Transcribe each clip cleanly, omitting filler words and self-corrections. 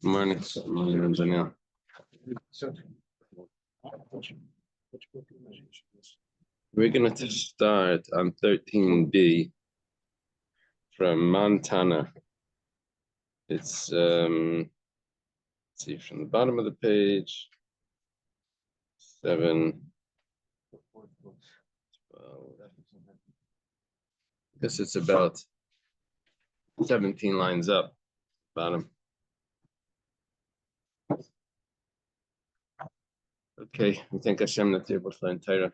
Morning, Daniel. We're going to start on 13b from Montana. It's let's see, from the bottom of the page, 7. I guess it's about 17 lines up, bottom. Okay, we thank Hashem that you're able to learn Torah.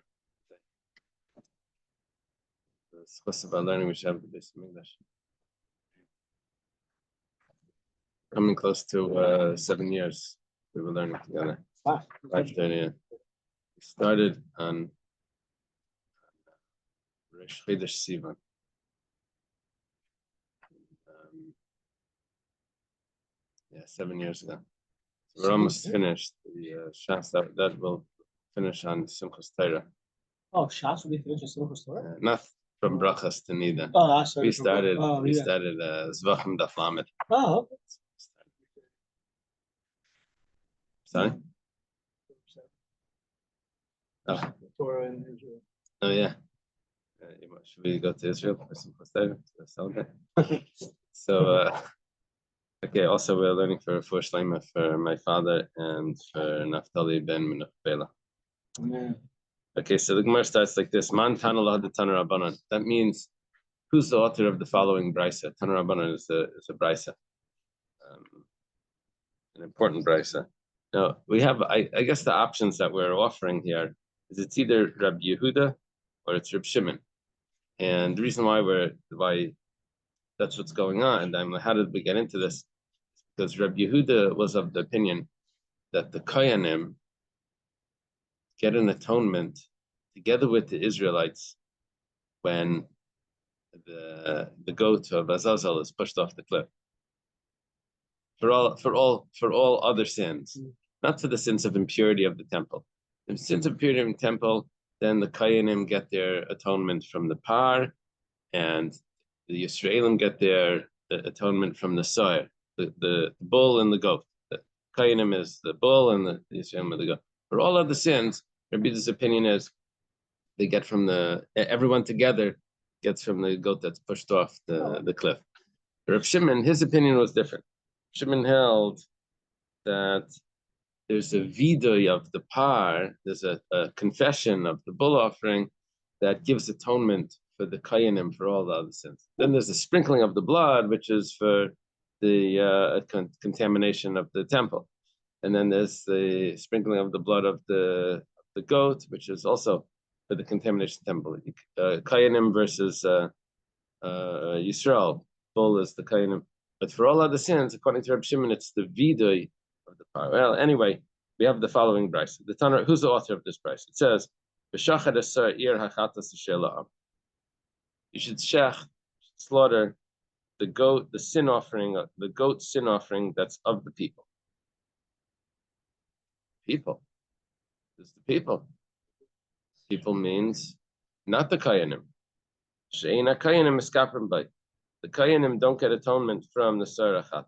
It's about learning we should have the basic English. Coming close to 7 years we were learning together. 5:30. We started on Rosh Chodesh Sivan. 7 years ago. So we're almost finished. The Shas that will finish on Simchas Torah. Oh, Shas will be finished on Simchas Torah? Not from Brachas to Nida. Oh, sorry. We started Zvachim Daf Lamed. Oh, okay. Sorry? Oh. Torah in Israel. Oh, yeah. Should we go to Israel for Simchas Torah to celebrate? So, okay, also we're learning for Shleima for my father and for Naftali ben Menuch Bela. Okay, so the Gemara starts like this: Man Tana Lahad Tana Rabbanan. That means, who's the author of the following brisa? Tana Rabbanan is a brisa, an important brisa. Now we have, I guess, the options that we're offering here is it's either Rabbi Yehuda or it's Reb Shimon, and the reason why that's what's going on. And how did we get into this? Because Rabbi Yehuda was of the opinion that the Koyanim get an atonement together with the Israelites when the goat of Azazel is pushed off the cliff. For all other sins, not for the sins of impurity of the temple. The sins of impurity of the temple, then the Koyanim get their atonement from the par, and the Yisraelim get their atonement from the soyer, the bull and the goat. The Koyanim is the bull and the Yisraelim are the goat. For all other sins, Rabbi Yehuda's opinion is they get from everyone together gets from the goat that's pushed off the cliff. Rav Shimon, his opinion was different. Shimon held that there's a vidoy of the par, there's a confession of the bull offering that gives atonement for the kayanim for all the other sins. Then there's a sprinkling of the blood, which is for the contamination of the temple. And then there's the sprinkling of the blood of the goat, which is also for the contamination of the temple. Kayanim versus Yisrael. Bull is the kayanim. But for all other sins, according to Reb Shimon, it's the vidoy of the par. Well, anyway, we have the following brisa. The Tanur, who's the author of this brisa? It says, "V'shachad asar ir hachatas shel. You should slaughter the goat, the sin offering, the goat sin offering that's of the people. People. This is the people. People means not the kayanim. She'ena kayanim eskaprim bay. The kayanim don't get atonement from the sarachat.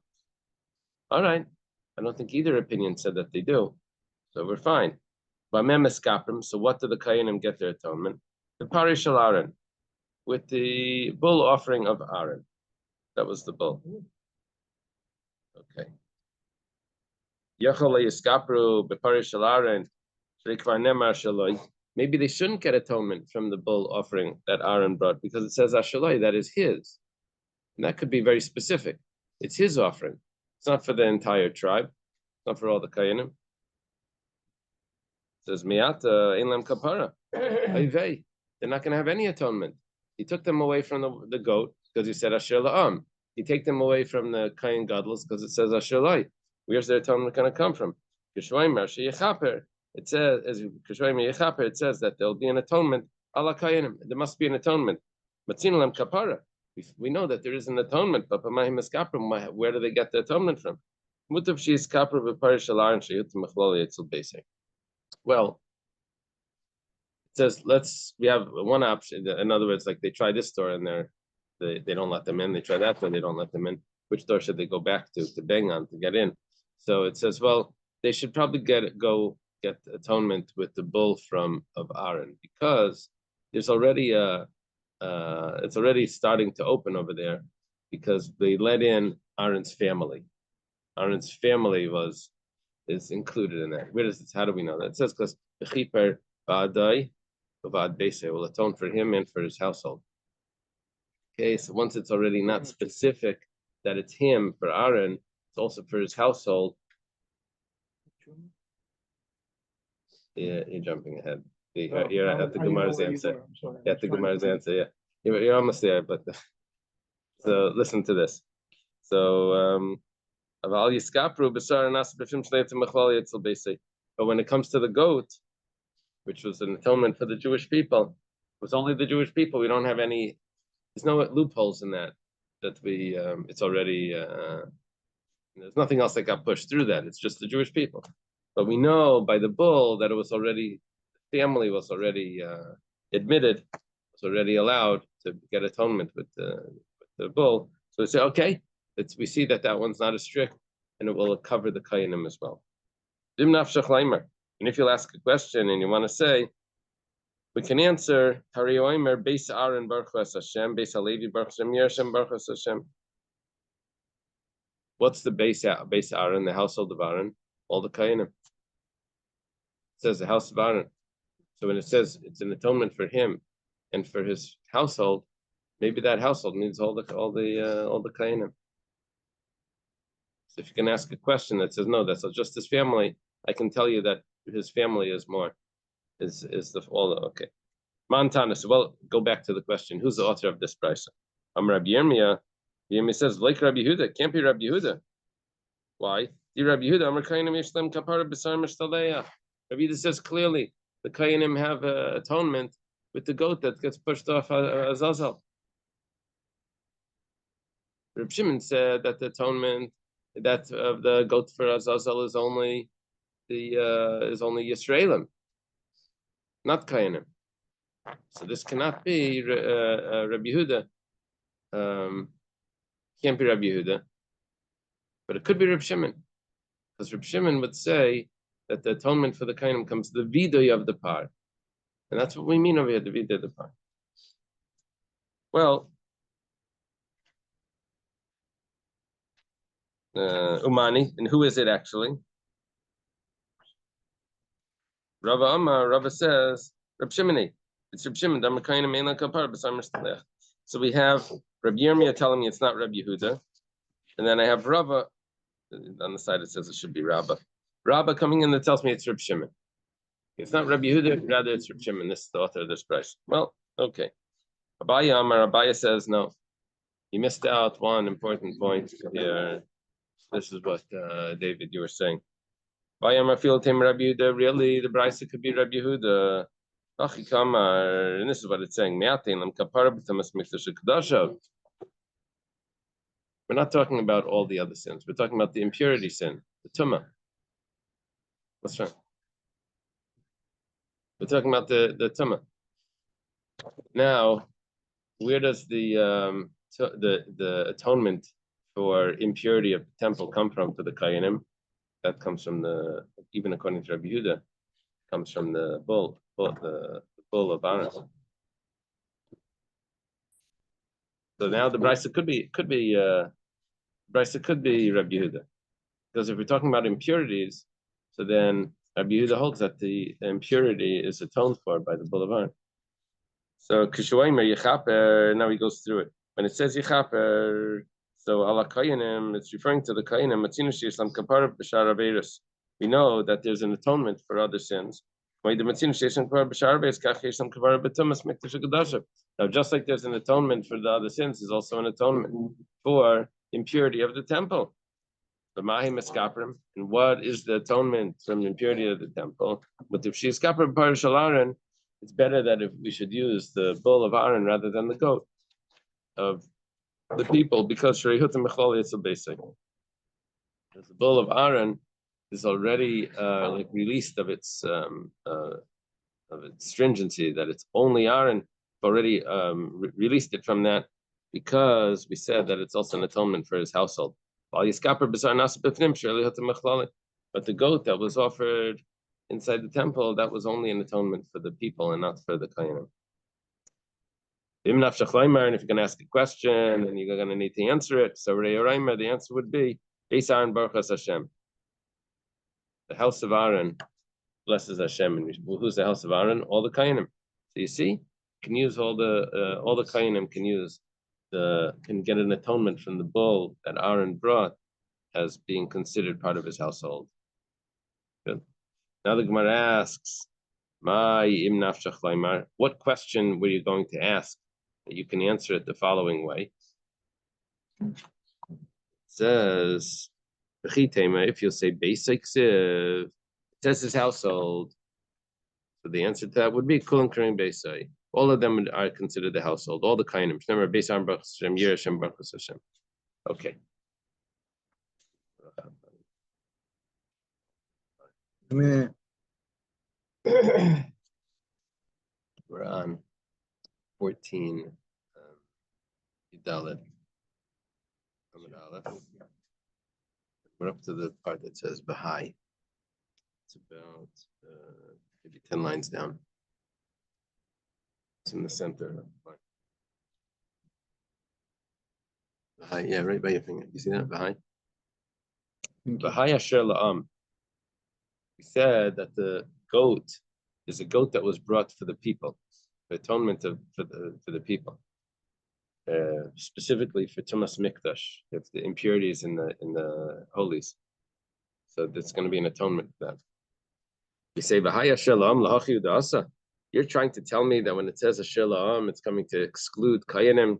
All right. I don't think either opinion said that they do. So we're fine. Bamem eskaprim. So what do the kayanim get their atonement? The parish al Aaron, with the bull offering of Aaron. That was the bull. Okay. Maybe they shouldn't get atonement from the bull offering that Aaron brought because it says Ashaloi, that is his. And that could be very specific. It's his offering. It's not for the entire tribe. It's not for all the Kayanim. It says Miata Inlam Kapara. They're not going to have any atonement. He took them away from the goat because he said Asher La'am. He take them away from the Kayin Gadlus because it says Asher Lai. Where's their atonement going to come from? It says, it says that there'll be an atonement. Ala Kayanim. There must be an atonement. Matzinalam Kapara. We know that there is an atonement, but where do they get the atonement from? Well, it says we have one option. In other words, like they try this door and they don't let them in. They try that door, they don't let them in. Which door should they go back to bang on to get in? So it says, well, they should probably get atonement with the bull of Aaron, because there's already it's already starting to open over there, because they let in Aaron's family. Aaron's family is included in that. Where does it? How do we know that? It says because Bechiper Ba'adai Ba'ad Beise will atone for him and for his household. Okay, so once it's already not specific that it's him for Aaron, it's also for his household. Yeah, you're jumping ahead. You're at the Gemara's answer. At the Gemara's answer, yeah. You're almost there, but so listen to this. So but when it comes to the goat, which was an atonement for the Jewish people, it was only the Jewish people. We don't have any. There's no loopholes in that we. It's already. There's nothing else that got pushed through that. It's just the Jewish people. But we know by the bull that it was already, the family was already admitted, was already allowed to get atonement with the bull. So we say, okay, we see that one's not as strict, and it will cover the Kayanim as well. And if you'll ask a question and you want to say, we can answer, Beis Aaron Baruch Hashem, Beis Halevi Baruch Hashem, Yerushem Baruch Hashem. What's the Beis Aaron, the household of Aaron? All the Kayanim. It says the house of Aaron. So when it says it's an atonement for him and for his household, maybe that household means all the Kayanim. So if you can ask a question that says no, that's just his family, I can tell you that his family is more okay. Montana. So well, go back to the question. Who's the author of this price? Rabbi Yirmiyah. Yirmiyah says like Rabbi Yehuda. It can't be Rabbi Yehuda. Why? Rabbi Yehuda says clearly the Kayanim have atonement with the goat that gets pushed off Azazel. Reb Shimon said that the atonement that of the goat for Azazel is only Yisraelim, not Kayanim. So this cannot be Rabbi Yehuda. Can't be Rabbi Yehuda, but it could be Reb Shimon, because Reb Shimon would say that the atonement for the Kayanim comes the vidoy of the par, and that's what we mean over here, the vidoy of the par. Well, Umani, and who is it actually? Rava says Reb Shimoni. It's Reb Shimon. So we have Rabbi Yirmiyah telling me it's not Rabbi Yehuda, and then I have Rava on the side. It says it should be Rabba. Rabba coming in that tells me it's Reb Shimon. It's not Rabbi Yehuda, rather it's Reb Shimon. This is the author of this price. Well, okay. Abaya says no. He missed out one important point here. This is what David, you were saying. Really, the Brisa could be Rabbi Yehuda. And this is what it's saying. We're not talking about all the other sins. We're talking about the impurity sin, the tumah. What's wrong? We're talking about the tumah. Now, where does the atonement for impurity of the temple come from for the Kayanim? That comes from even according to Rabbi Yehuda, comes from the bull of Aaron. So now the Brisa could be Rabbi Yehuda, because if we're talking about impurities, so then Rabbi Yehuda holds that the impurity is atoned for by the bull of Aaron. So Kishuaymer Yechaper, now he goes through it. When it says Yechaper, so ala Kayanim, it's referring to the Kayanim. We know that there's an atonement for other sins. Now, just like there's an atonement for the other sins, there's also an atonement for impurity of the temple. And what is the atonement from the impurity of the temple? But if she's kapar b'parashal Aaron, it's better that if we should use the bull of Aaron rather than the goat of the people, because the bull of Aaron is already released of its stringency, that it's only Aaron. Already released it from that, because we said that it's also an atonement for his household. But the goat that was offered inside the temple, that was only an atonement for the people and not for the kohanim. And if you're going to ask a question and you're going to need to answer it, so the answer would be Beis Aaron Baruch Hashem. The house of Aaron blesses Hashem. And who's the house of Aaron? All the kohanim. So you see, can use all the kohanim can get an atonement from the bull that Aaron brought as being considered part of his household. Good. Now the Gemara asks, what question were you going to ask? You can answer it the following way. It says, if you'll say basic siv, it says his household. So the answer to that would be kulam karein beisai. All of them are considered the household. All the kainim. Remember, Beis Aaron Baruch Hashem, Yireh Hashem Baruch Hashem. Okay. We're on 14 Yudalet. We're up to the part that says Bahai. It's about maybe 10 lines down. It's in the center. Bahai, yeah, right by your finger. You see that? Bahai? Bahai Asher La'am. We said that the goat is a goat that was brought for the people, for atonement for the people. Specifically for Tumas Mikdash, if the impurities in the holies. So that's going to be an atonement for that. We say, you're trying to tell me that when it says Asher La'am, it's coming to exclude Kayanim.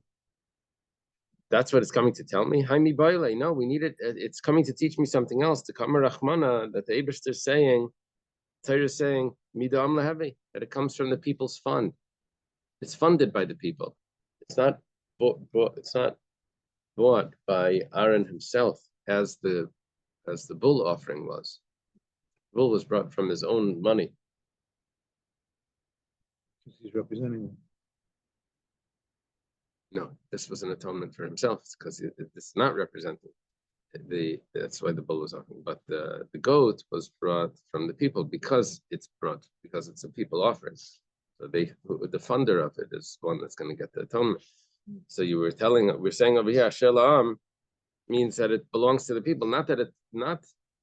That's what it's coming to tell me? No, we need it. It's coming to teach me something else. The Kamar Rachmana, that the Eibishter is saying, Torah is saying, Midam Lehevi, that it comes from the people's fund. It's funded by the people. It's not bought by Aaron himself as the bull offering was. The bull was brought from his own money. He's representing them. No, this was an atonement for himself because it's not representing that's why the bull was offering. But the goat was brought from the people because it's a people offering. So the funder of it is one that's going to get the atonement. So we're saying over here, Asher La'am means that it belongs to the people,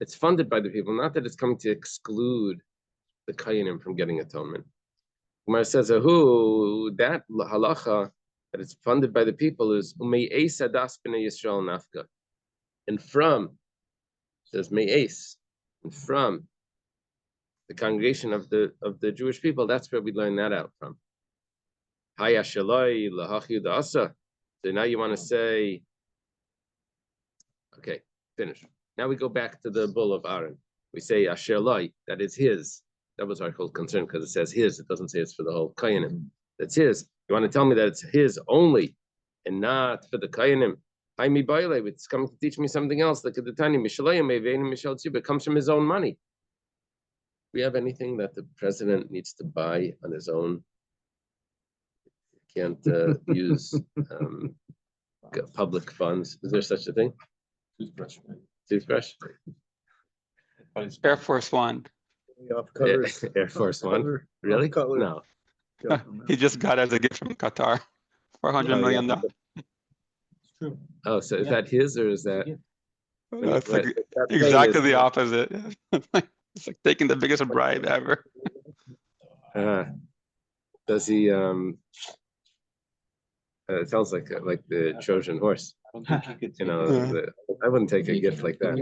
it's funded by the people, not that it's coming to exclude the Kayanim from getting atonement. Gemara says, that halacha, that it's funded by the people, is Ume'es Adas B'nei Yisrael Nafka. And from, it says Me'es, and from the congregation of the Jewish people, that's where we learn that out from. So now you want to say, okay, finish. Now we go back to the bull of Aaron. We say Asher Loi, that is his. That was our whole concern because it says his. It doesn't say it's for the whole Kayanim. That's his. You want to tell me that it's his only and not for the Kayanim? It's coming to teach me something else. Like at the Tanya, it comes from his own money. Do we have anything that the president needs to buy on his own? Can't use public funds. Is there such a thing? Toothbrush. Air Force One. Air Force One. Really? No. He just got as a gift from Qatar, $400 million. It's true. Oh, so is that his or is that? That's exactly the opposite. It's like taking the biggest bribe ever. Does he? It sounds like the Trojan horse. I don't think he could. I wouldn't take a gift like that.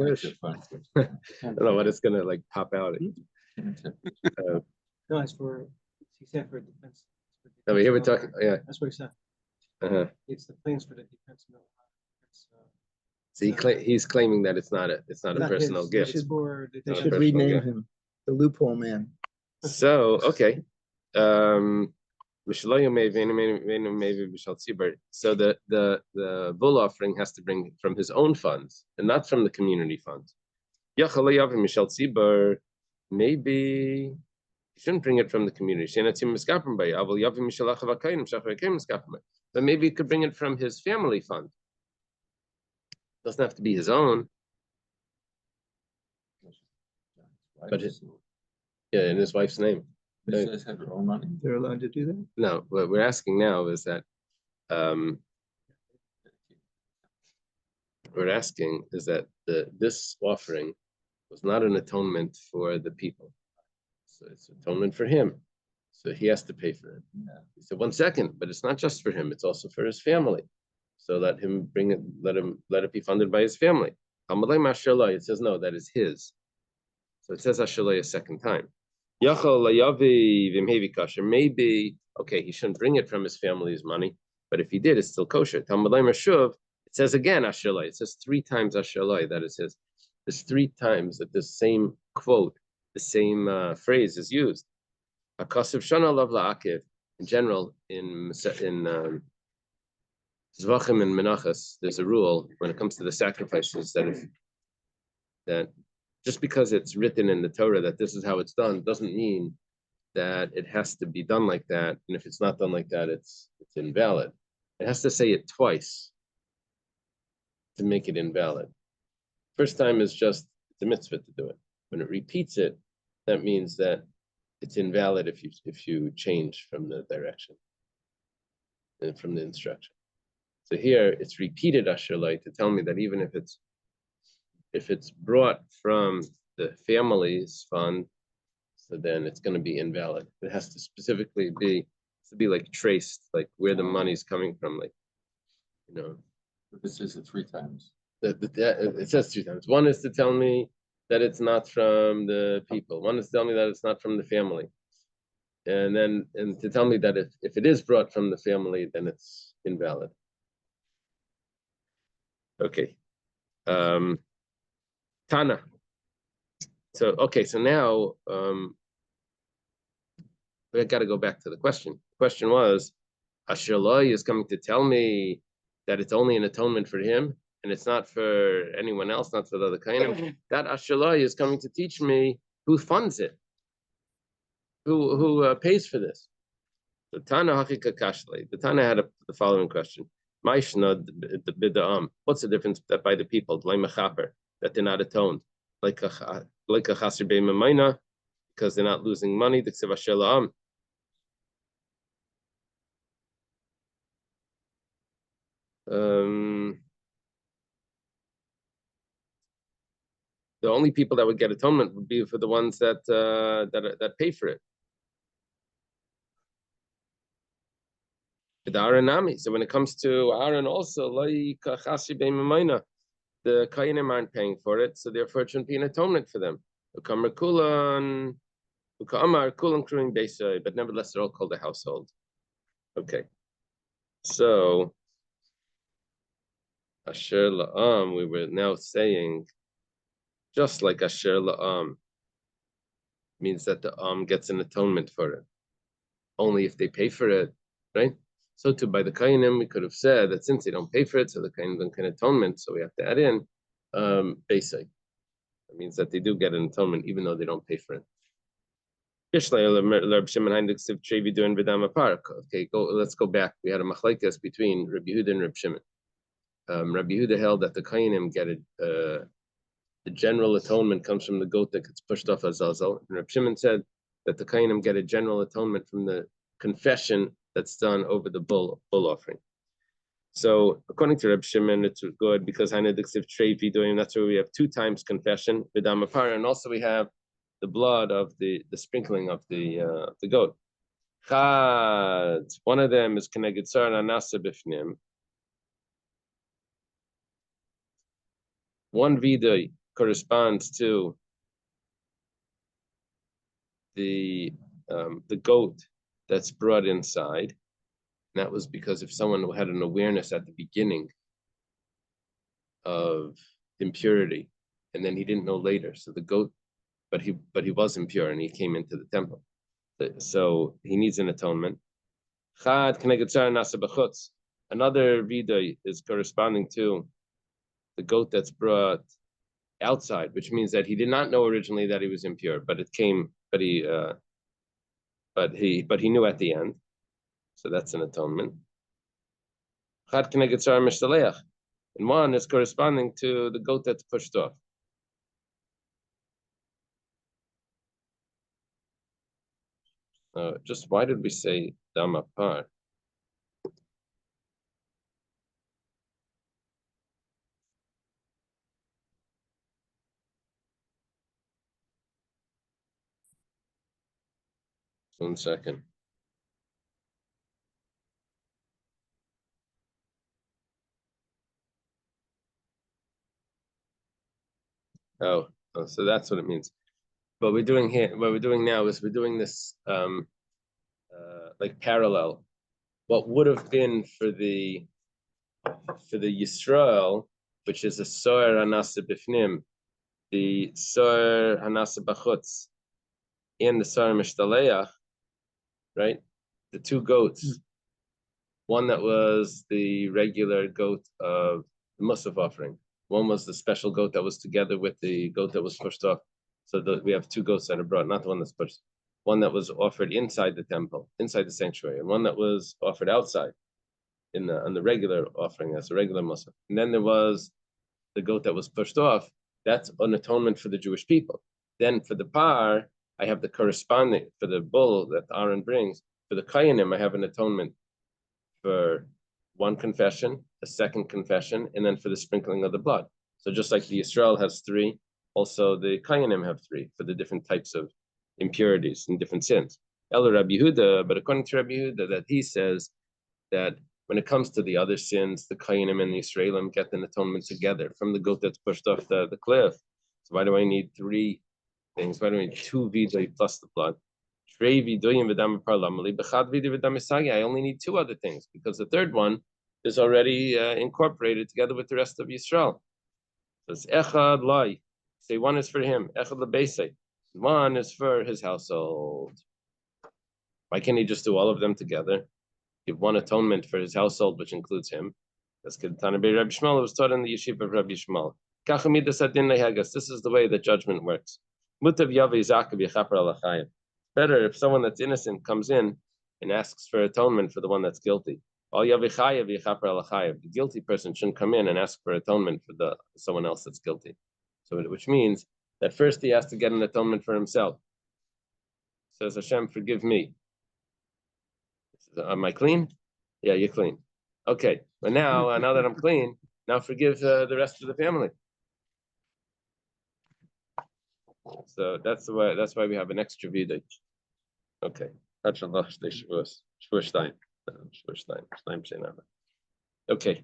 I don't know what it's gonna like pop out. No, it's for. He said for defense. No, but here we're talking. Yeah. That's what he said. It's the planes for the defense. So he's claiming that it's not a personal gift. They should rename him the loophole man. So okay. So the bull offering has to bring from his own funds and not from the community funds. Maybe he shouldn't bring it from the community. But maybe he could bring it from his family fund. Doesn't have to be his own, but in his wife's name. They just have their own money. They're allowed to do that? No, what we're asking now is that this offering was not an atonement for the people. So it's atonement for him. So he has to pay for it. Yeah. He said, 1 second, but it's not just for him, it's also for his family. So let him bring it, let it be funded by his family. It says no, that is his. So it says Ashalai a second time. Maybe, okay, he shouldn't bring it from his family's money, but if he did, it's still kosher. It says again Ashalai. It says 3 times Ashalai, that is his. There's 3 times that the same quote, the same phrase is used. Akasav Shana Lav La'akiv. In general, in Zvachim and Menachas, there's a rule when it comes to the sacrifices that just because it's written in the Torah that this is how it's done doesn't mean that it has to be done like that. And if it's not done like that, it's invalid. It has to say it twice to make it invalid. First time is just it's a mitzvah to do it. When it repeats it, that means that it's invalid if you change from the direction and from the instruction. So here it's repeated Ashalai to tell me that even if it's brought from the family's fund, so then it's going to be invalid. It has to specifically be like traced, like where the money's coming from, like But this is it 3 times. It says 2 times. One is to tell me that it's not from the people. One is to tell me that it's not from the family. And to tell me that if it is brought from the family, then it's invalid. Okay. Tana. So now we got to go back to the question. The question was, Ashalai is coming to tell me that it's only an atonement for him, and it's not for anyone else, not for the other kind. That Ashalai is coming to teach me who funds it, who pays for this. The Tana Hakika Kashlei. The Tana had the following question: what's the difference that by the people, that they're not atoned, like a chasir be'mamayna, because they're not losing money. The only people that would get atonement would be for the ones that pay for it. The Aaronami. So when it comes to Aaron, also like chasir be'mamayna, the Kayanim aren't paying for it, so therefore it shouldn't be an atonement for them. But nevertheless, they're all called a household. Okay. So Asher La'am, we were now saying, just like Asher La'am means that the gets an atonement for it, only if they pay for it, right? So too by the Kayanim, we could have said that since they don't pay for it, so the Kayanim don't get atonement, so we have to add in basic. It means that they do get an atonement even though they don't pay for it. Okay, let's go back. We had a machlekes between Rabbi Yehuda and Rabbi Shimon. Rabbi Yehuda held that the Kayanim get the general atonement comes from the goat that gets pushed off Azazel. And Rabbi Shimon said that the Kayanim get a general atonement from the confession that's done over the bull offering. So according to Rabbi Shimon, it's good because that's where we have 2 times confession, Vidamapara, and also we have the blood of the sprinkling of the goat. One of them is Keneged Tzar Nasa Bifnim. One vida corresponds to the goat that's brought inside. And that was because if someone had an awareness at the beginning of impurity, and then he didn't know later, so the goat, but he was impure and he came into the temple, so he needs an atonement. Another vida is corresponding to the goat that's brought outside, which means that he did not know originally that he was impure, but it came, but he knew at the end. So that's an atonement. and one is corresponding to the goat that's pushed off. Just why did we say damapar? One second. Oh, so that's what it means. What we're doing here, what we're doing now is we're doing this like parallel. What would have been for the Yisrael, which is a soer hanasa bifnim, the soer hanasa bachutz, and the soer mishtaleach, right? The two goats. One that was the regular goat of the Musaf offering. One was the special goat that was together with the goat that was pushed off. So we have two goats that are brought, not the one that's pushed. One that was offered inside the temple, inside the sanctuary, and one that was offered outside on the regular offering as a regular Musaf. And then there was the goat that was pushed off. That's an atonement for the Jewish people. Then for the par, I have the corresponding, for the bull that Aaron brings. For the Kayanim, I have an atonement for one confession, a second confession, and then for the sprinkling of the blood. So just like the Yisrael has three, also the Kayanim have three for the different types of impurities and different sins. El Rabbi Yehuda, but according to Rabbi Yehuda, that he says that when it comes to the other sins, the Kayanim and the Yisraelim get an atonement together from the goat that's pushed off the cliff. So why do I need three things? Why do I need two vidui plus the blood? I only need two other things because the third one is already incorporated together with the rest of Yisrael. So it's echad lai. Say one is for him. Echad lebeisei. One is for his household. Why can't he just do all of them together? Give one atonement for his household, which includes him. That's Kedtana Bei Rabbi Shmuel. It was taught in the yeshiva of Rabbi Shmuel. This is the way that judgment works. Better if someone that's innocent comes in and asks for atonement for the one that's guilty. The guilty person shouldn't come in and ask for atonement for someone else that's guilty. So, which means that first he has to get an atonement for himself. Says Hashem, forgive me. Says, am I clean? Yeah, you're clean. Okay, but now that I'm clean, now forgive the rest of the family. So that's why we have an extra vidui. Okay. Okay.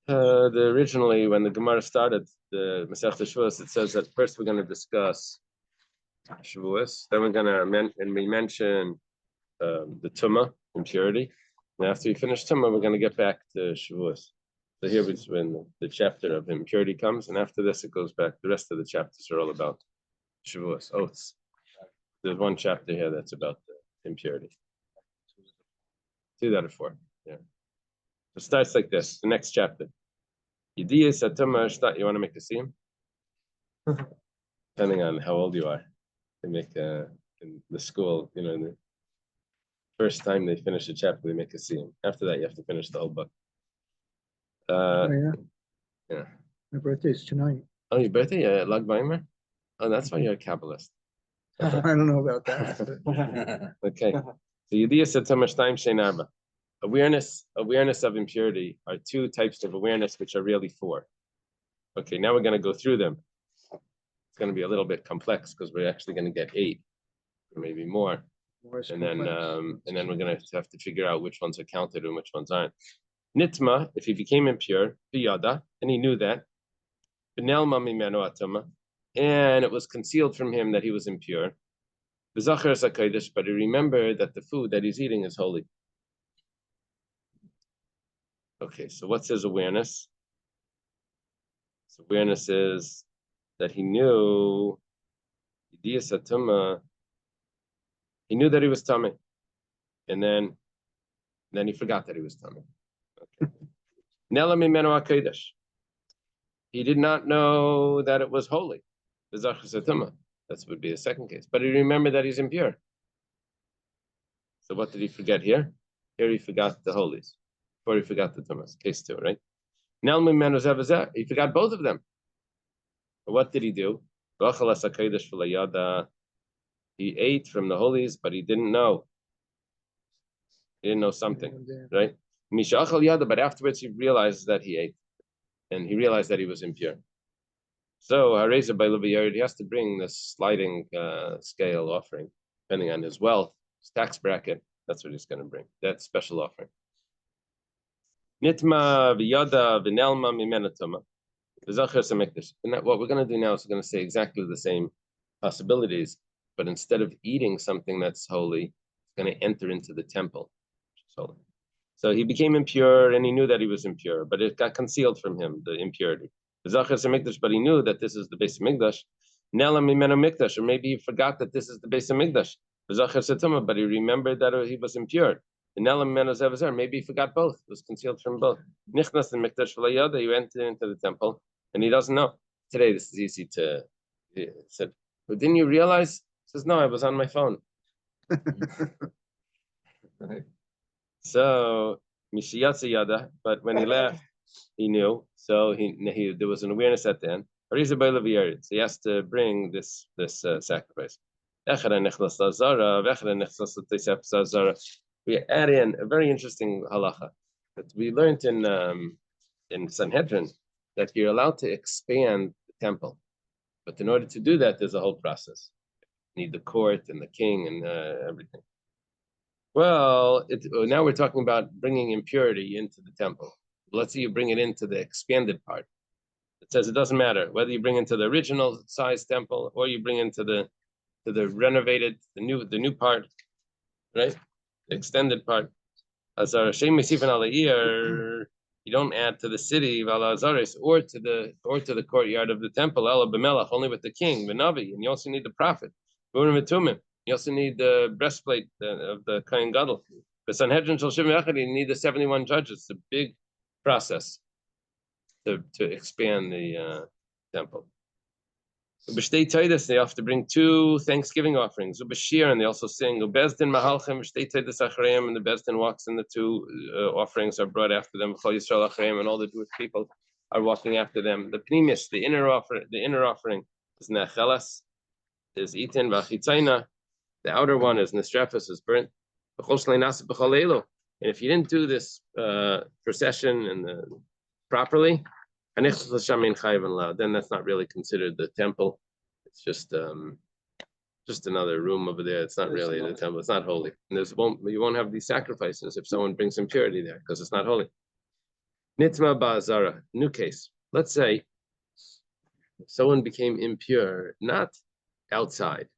Originally, when the Gemara started the Maseches Shavuos, it says that first we're going to discuss Shavuos, then we're going to we mention the Tumah, impurity, and after we finish Tumah, we're going to get back to Shavuos. So here is when the chapter of impurity comes, and after this it goes back. The rest of the chapters are all about Shavuos, oaths. There's one chapter here that's about the impurity. 2 out of 4, yeah. So it starts like this, the next chapter. You want to make the scene? Depending on how old you are. They make, in the school, the first time they finish a chapter, they make a scene. After that, you have to finish the whole book. Yeah. My birthday's tonight. Oh, your birthday? Yeah, Lag Baimer? Oh, that's why you're a Kabbalist. I don't know about that. Okay. So Yediyah said Tamashtayim Shein Arba. Awareness of impurity are 2 types of awareness, which are really 4. Okay, now we're going to go through them. It's going to be a little bit complex because we're actually going to get 8, or maybe more. And then we're going to have to figure out which ones are counted and which ones aren't. Nitma, if he became impure, biyada, and he knew that. B'nelma mimeno atama, and it was concealed from him that he was impure. B'zachar sakaidish, but he remembered that the food that he's eating is holy. Okay, so what's his awareness? His awareness is that he knew he knew that he was tummy, and then he forgot that he was tummy. Okay. Nela mimeno akaidish. He did not know that it was holy. That would be a second case. But he remembered that he's impure. So what did he forget here? Here he forgot the holies. before he forgot the tumas. Case 2, right? He forgot both of them. What did he do? He ate from the holies, but he didn't know. He didn't know something, right? But afterwards he realized that he ate, and he realized that he was impure. So Hareza by Levi, he has to bring this sliding scale offering, depending on his wealth, his tax bracket. That's what he's going to bring. That special offering. Nitma v'yada v'nelma mimenatuma. And what we're going to do now is we're going to say exactly the same possibilities, but instead of eating something that's holy, it's going to enter into the temple, which is holy. So he became impure, and he knew that he was impure, but it got concealed from him, the impurity. But he knew that this is the base of Mikdash. Or maybe he forgot that this is the base of Mikdash. But he remembered that he was impure. Maybe he forgot both. It was concealed from both. He went into the temple, and he doesn't know. Today, this is easy to. He said, "But didn't you realize?" He says, "No, I was on my phone." Right. So Mishiyatsa Yada, but when he left, he knew. So he there was an awareness at the end. So he has to bring this sacrifice. We add in a very interesting halacha that we learned in Sanhedrin, that you're allowed to expand the temple, but in order to do that, there's a whole process. You need the court and the king and everything. Well, now we're talking about bringing impurity into the temple. Let's say you bring it into the expanded part. It says it doesn't matter whether you bring into the original size temple or you bring into the renovated, the new part, right? The extended part. You don't add to the city or to the courtyard of the temple, only with the king, the Navi, and you also need the prophet. You also need the breastplate of the Kohen Gadol. The Sanhedrin Shel Shivim Echad, you need the 71 judges. It's a big process to expand the temple. They have to bring 2 Thanksgiving offerings. And they also sing. And the Bezdin walks, and the 2 offerings are brought after them. And all the Jewish people are walking after them. The Pnimis, the inner offering is Nechelas, is eaten. The outer one is Nestrefus, is burnt. And if you didn't do this procession and properly, then that's not really considered the temple. It's just another room over there. It's not really the temple. It's not holy. And you won't have these sacrifices if someone brings impurity there, because it's not holy. Nitma ba'azara, new case. Let's say someone became impure, not outside.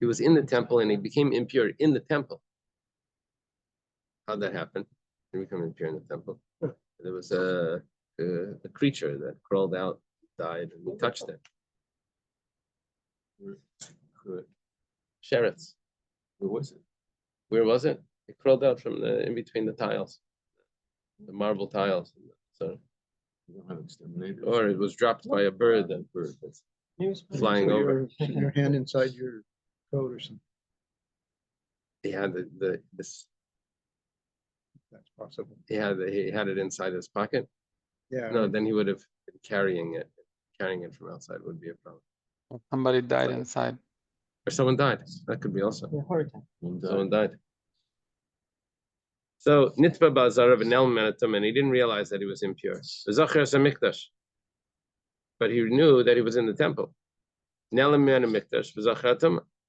He was in the temple and he became impure in the temple. How'd that happen? He became impure in the temple. There was a creature that crawled out, died, and he touched it. Sheretz. Where was it? Where was it? It crawled out from in between the tiles, the marble tiles. So, You don't have exterminated. or it was dropped by a bird. That bird that's flying over. Your hand inside your coat or something. He had this. That's possible. He had it inside his pocket. Yeah. No, then he would have been carrying it. Carrying it from outside would be a problem. Somebody died inside. Or someone died. That could be also. Heart attack. Someone died. So Nitva Bazarav and he didn't realize that he was impure. But he knew that he was in the temple.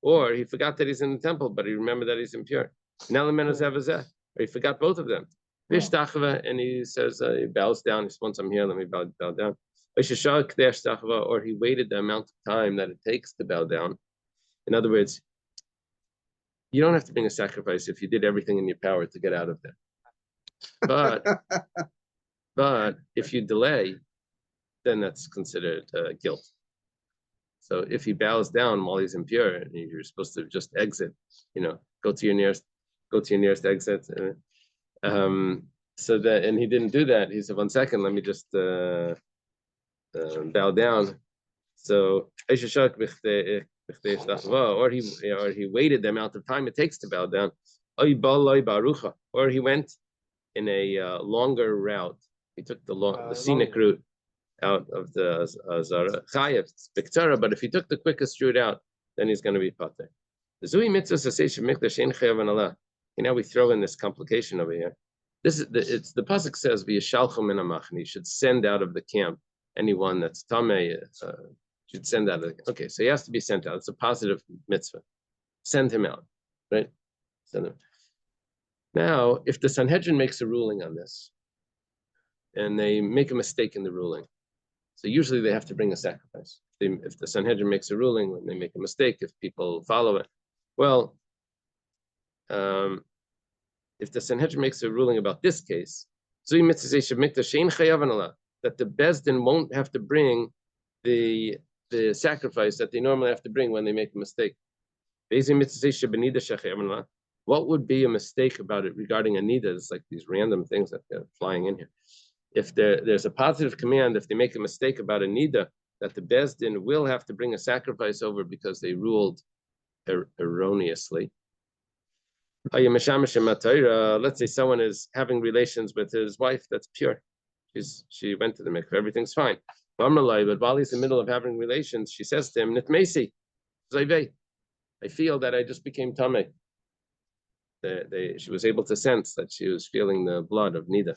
Or he forgot that he's in the temple, but he remembered that he's impure. Or he forgot both of them. And he says, he bows down. He says, once I'm here, let me bow down. Or he waited the amount of time that it takes to bow down. In other words, you don't have to bring a sacrifice if you did everything in your power to get out of there. But if you delay, then that's considered guilt. So if he bows down while he's impure, you're supposed to just exit. Go to your nearest exit. So that, and he didn't do that. He said, 1 second, let me just bow down. So or he waited the amount of time it takes to bow down. Or he went in a longer route. He took the scenic longer. route out of the Zara Chayev Biktsara, but if he took the quickest route out, then he's going to be pater. The Zui mitzvah says mikdash ein chayav an Allah. Now we throw in this complication over here. This is the pasuk says v'yishalchu min hamachni. You should send out of the camp anyone that's tamei. Should send out. Okay, so he has to be sent out. It's a positive mitzvah. Send him out, right? Send him. Now, if the Sanhedrin makes a ruling on this, and they make a mistake in the ruling, so usually they have to bring a sacrifice. If the Sanhedrin makes a ruling, when they make a mistake, if people follow it, well, if the Sanhedrin makes a ruling about this case, that the Bezdin won't have to bring the sacrifice that they normally have to bring when they make a mistake. What would be a mistake about it regarding Anida? It's like these random things that are flying in here. If there's a positive command, if they make a mistake about Anida, that the Bezdin will have to bring a sacrifice over because they ruled erroneously. Let's say someone is having relations with his wife that's pure. She went to the mikveh, everything's fine. But while he's in the middle of having relations, she says to him, Nitmesi, I feel that I just became tamei. She was able to sense that she was feeling the blood of Nida.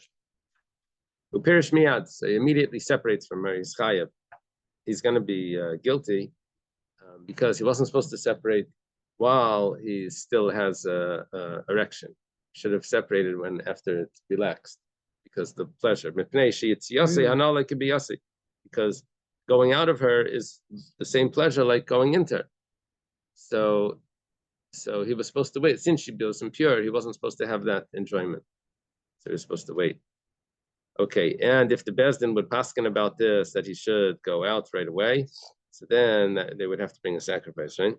Upirish miyad, so he immediately separates from her. He's chayav. He's going to be guilty because he wasn't supposed to separate while he still has a erection. Should have separated when after it's relaxed, because the pleasure. Because going out of her is the same pleasure like going into her. So he was supposed to wait. Since she was impure, he wasn't supposed to have that enjoyment. So he was supposed to wait. Okay, and if the Bezdin would paskin about this, that he should go out right away, so then they would have to bring a sacrifice, right?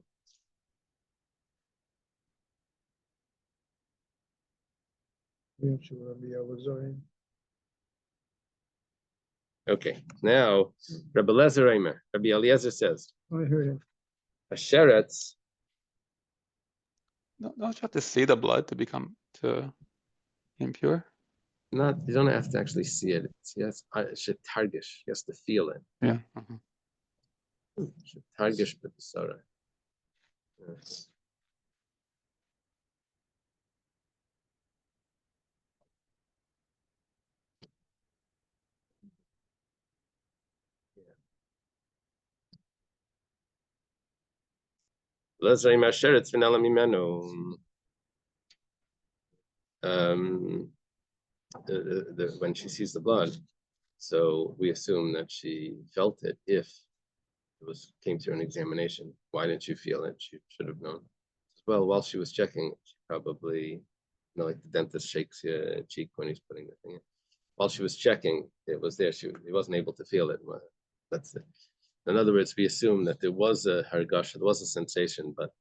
Okay, now Rabbi Eliezer says, I heard him. Asheretz. Don't you have to see the blood to become impure? You don't have to actually see it. It's targish. He has to feel it. Yeah. Targish b'besara. Lezrei masheretz v'nala mimenu. When she sees the blood, so we assume that she felt it if it came to an examination. Why didn't you feel it? She should have known. Well, while she was checking, she probably, like the dentist shakes your cheek when he's putting the thing in. While she was checking, it was there. He wasn't able to feel it. That's it. In other words, we assume that there was a hargasha, there was a sensation, but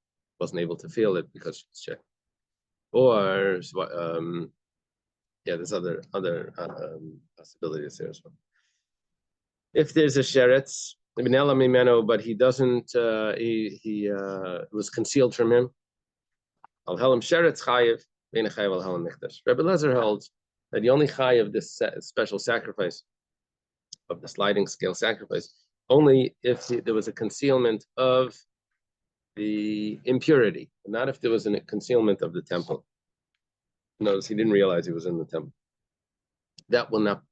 wasn't able to feel it because she was checking. Or there's other possibilities there as well. If there's a sheretz, but he doesn't, he was concealed from him. Al helam sheretz chayiv, ve'en chayiv al helam mikdash. Rebbe Lezer holds that the only chayiv this special sacrifice of the sliding scale sacrifice only if there was a concealment of the impurity, not if there was a concealment of the temple. Notice he didn't realize he was in the temple. That will not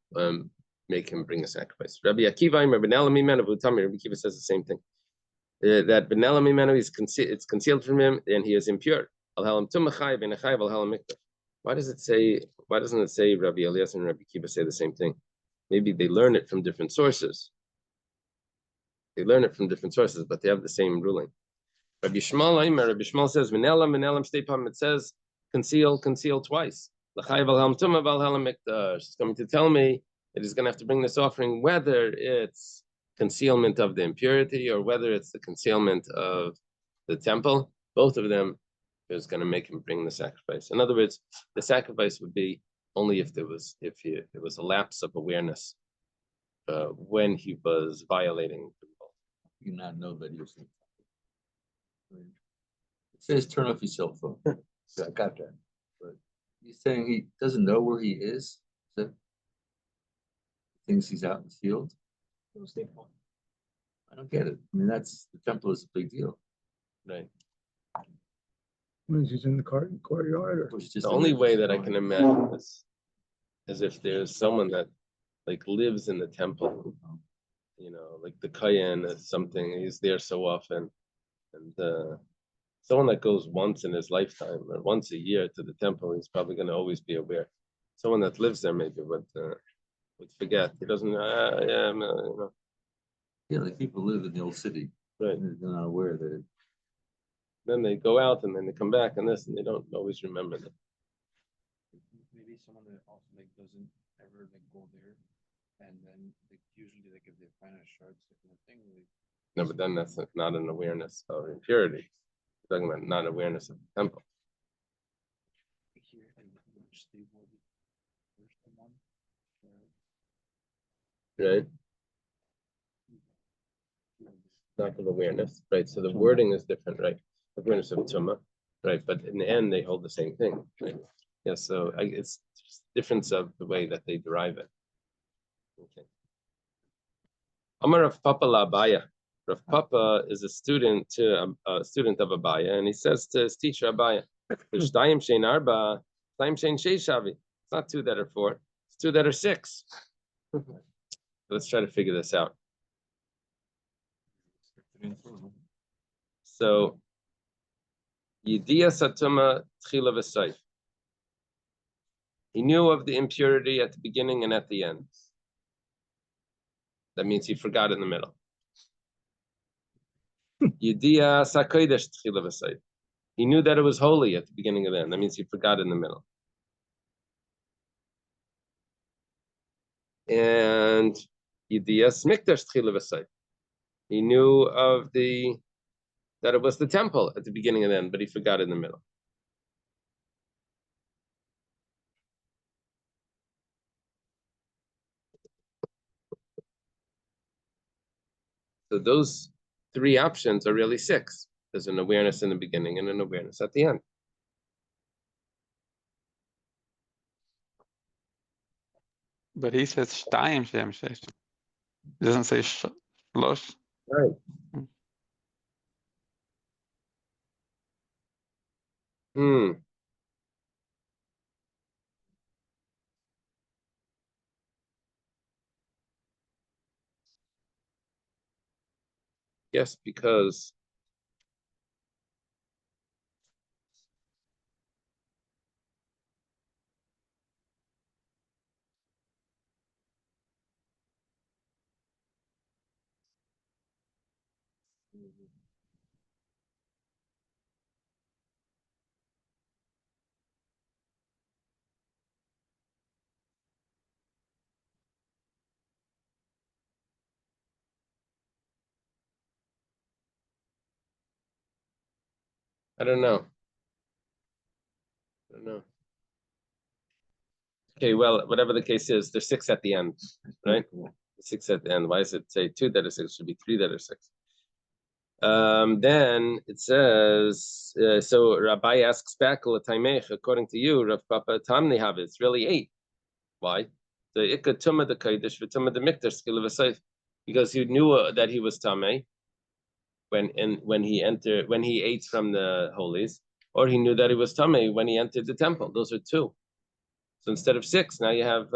make him bring a sacrifice. Rabbi Akiva says the same thing. That Benela Mimenu it's concealed from him and he is impure. Why doesn't it say Rabbi Elias and Rabbi Akiva say the same thing? Maybe they learn it from different sources. They learn it from different sources, but they have the same ruling. Rabbi Shmuel says, it says, conceal twice. She's coming to tell me that he's going to have to bring this offering, whether it's concealment of the impurity or whether it's the concealment of the temple. Both of them is going to make him bring the sacrifice. In other words, the sacrifice would be only if there was a lapse of awareness when he was violating the rule. You not know that he was. It says turn off your cell phone. So I got that. But He's saying he doesn't know where he is? That thinks he's out in the field? I don't get it. I mean, the temple is a big deal. Right. When he's in the courtyard or? It was just The a only way that I reference can imagine this is if there's someone that like lives in the temple, like the Kayan or something. He's there so often, and someone that goes once in his lifetime or once a year to the temple, he's probably going to always be aware. Someone that lives there maybe would forget. He doesn't. Yeah, like people live in the old city. Right. And they're not aware that Then they go out and then they come back and this, and they don't always remember that. Maybe someone that also like doesn't ever like go there, and then like usually like if they find a shard kind of thing, like No, but then that's not an awareness of impurity. We're talking about not awareness of the temple. here and stay with the first one. Right? Lack of awareness, right? So the wording is different, right? Awareness of Tumah, right? But in the end, they hold the same thing, right? Yeah, so it's just difference of the way that they derive it. Okay. Amar Rav Papa la Abaya. Rav Papa is a student of Abaya, and he says to his teacher Abaya, it's not two that are four, it's two that are six. Let's try to figure this out. So, Yediya Satuma Tchila V'Sayf. He knew of the impurity at the beginning and at the end. That means he forgot in the middle. Yediya Sakodesh Tchila V'Sayf. He knew that it was holy at the beginning and the end. That means he forgot in the middle. And Yediya Smikdash Tchila V'Sayf. He knew of that it was the temple at the beginning and the end, but he forgot in the middle. So those three options are really six. There's an awareness in the beginning and an awareness at the end. But he says shtayim shem shesh. He doesn't say shlosh. Right. Yes, because I don't know. Okay, well, whatever the case is, there's six at the end, right? Six at the end. Why does it say two that are six? It should be three that are six. Then it says, so Rabbi asks back, according to you, Rav Papa Tamni have it's really eight. Why? The ikatuma the kaidish v'tuma the mikdash skill of a because he knew that he was tamei when he ate from the holies, or he knew that he was tamei when he entered the temple. Those are two. So instead of six, now you have.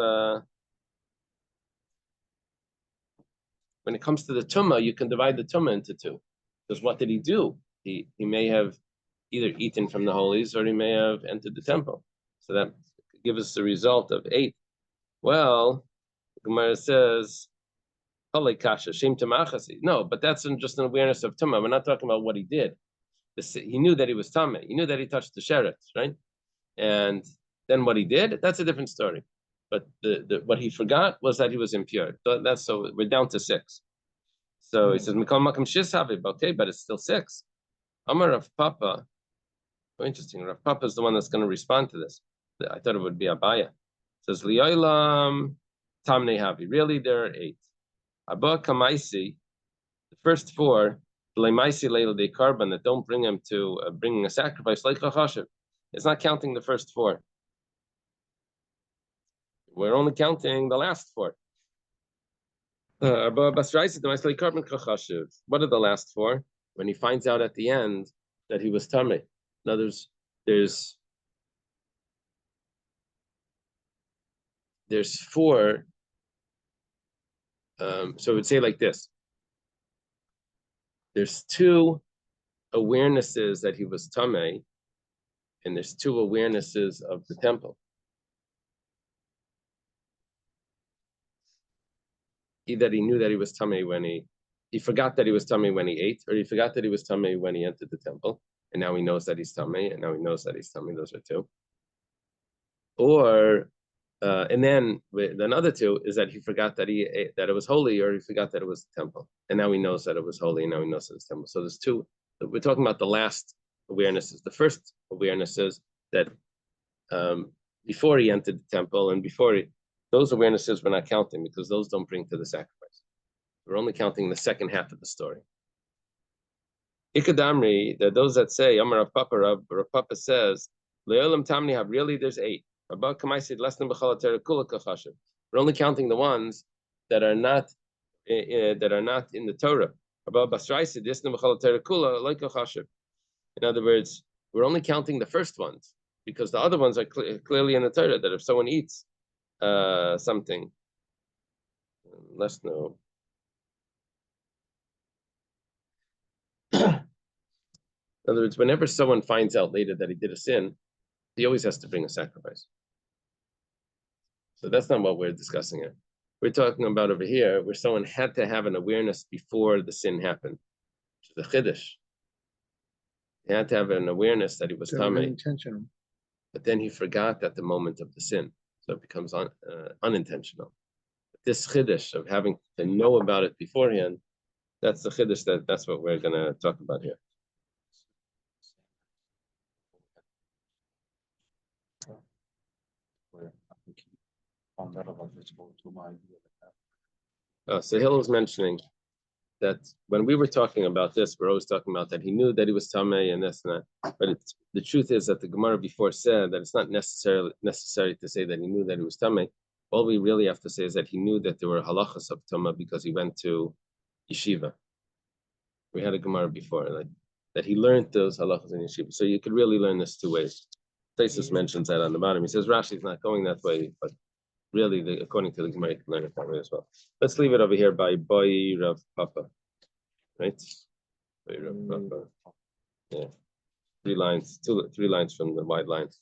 When it comes to the tumah, you can divide the tumah into two. Because what did he do? He may have either eaten from the holies or he may have entered the temple. So that gives us the result of 8. Well, Gemara says, no, but that's just an awareness of tumah. We're not talking about what he did. He knew that he was tameh. He knew that he touched the sheretz, right? And then what he did, that's a different story. But what he forgot was that he was impure. So we're down to 6. So he says, okay, but it's still 6. Amar Rav Papa. Oh, interesting. Rav Papa is the one that's going to respond to this. I thought it would be Abaya. It says, Liyolam Tamne Havi. Really, there are 8. Abba Kamaisi, the first 4, Lemaisi Leila de Karban, that don't bring him to bringing a sacrifice like Chachashiv. It's not counting the first 4. We're only counting the last 4. What are the last 4? When he finds out at the end that he was tamei. Now there's 4. So I would say like this. There's 2 awarenesses that he was tamei, and there's 2 awarenesses of the temple. Either he knew that he was tamei when he forgot that he was tamei when he ate, or he forgot that he was tamei when he entered the temple, and now he knows that he's tamei, and now he knows that he's tamei. Those are 2. Or and then another 2 is that he forgot that that it was holy, or he forgot that it was the temple, and now he knows that it was holy, and now he knows that it's temple. So there's 2. We're talking about the last awarenesses. The first awareness is that before he entered the temple and those awarenesses we're not counting because those don't bring to the sacrifice. We're only counting the second half of the story. Ikadamri, that those that say, Amar Rav Papa says, Le'olam Tamni have really there's 8. We're only counting the ones that are not in the Torah. In other words, we're only counting the first ones because the other ones are clearly in the Torah. That if someone eats something, let's know. In other words, whenever someone finds out later that he did a sin, he always has to bring a sacrifice. So that's not what we're discussing here. We're talking about over here where someone had to have an awareness before the sin happened, which is the chiddush. He had to have an awareness that he was tamei, intentional. but then he forgot at the moment of the sin, so it becomes unintentional. But this chiddush of having to know about it beforehand, that's the chiddush that's what we're going to talk about here. So Hill was mentioning that when we were talking about this, we're always talking about that he knew that he was tamei and this and that. But the truth is that the Gemara before said that it's not necessary to say that he knew that he was tamei. All we really have to say is that he knew that there were halachas of tama because he went to yeshiva. We had a Gemara before, like that he learned those halachas in yeshiva. So you could really learn this 2 ways. Taisus mentions that on the bottom. He says Rashi's not going that way, but really, according to the Gemara, you can learn it that way as well. Let's leave it over here by Boy Rav Papa. Right? Boy Rav Papa. Yeah. 3 lines, 3 lines from the wide lines.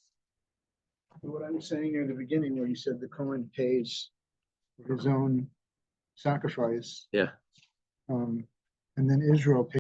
What I was saying near the beginning, where you said the Kohen pays his own sacrifice. Yeah. And then Israel pays